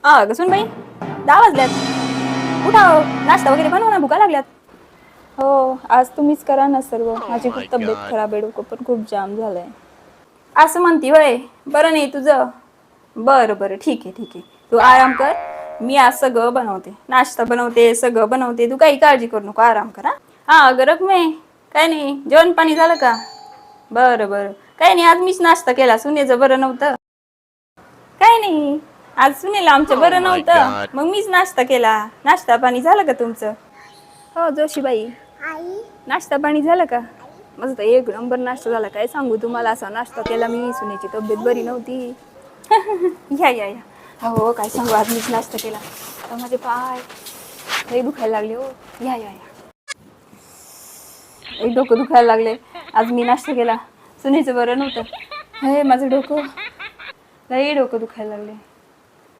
हा कसून बाई 10 वाजल्यात. उठा हो, नाश्ता वगैरे बनवा ना, भुका लागल्यात. हो आज तुम्हीच करा ना सर्व. माझी खूप तब्येत खराब आहे, डोकं पण खूप जाम झालंय. असं म्हणती वय बरं नाही तुझं. बरं बरं ठीक आहे ठीक आहे, तू आराम कर. मी आज सगळं बनवते, नाश्ता बनवते, सगळं बनवते. तू काही काळजी करू नको, आराम कर. हा गरज नाही, काय नाही. जेवण पाणी झालं का? बरं बरं, काही नाही. आज मीच नाश्ता केला, सुनेचं बरं नव्हतं. काय नाही, आज सुनेला आमच्या बरं नव्हतं, मग मीच नाश्ता केला. नाश्ता पाणी झालं का तुमचं? हो जोशीबाई, नाश्ता पाणी झालं का? माझं तर एक नंबर नाश्ता झाला. काय सांगू तुम्हाला, असा नाश्ता केला मी. सुनेची तब्येत बरी नव्हती. या या या. हो काय सांगू, आज मीच नाश्ता केला. तर माझे पाय लई दुखायला लागले हो. या या या. एक डोकं दुखायला लागले, आज मी नाश्ता केला. सुनेचं बरं नव्हतं. हे माझं डोकं लई डोकं दुखायला लागले.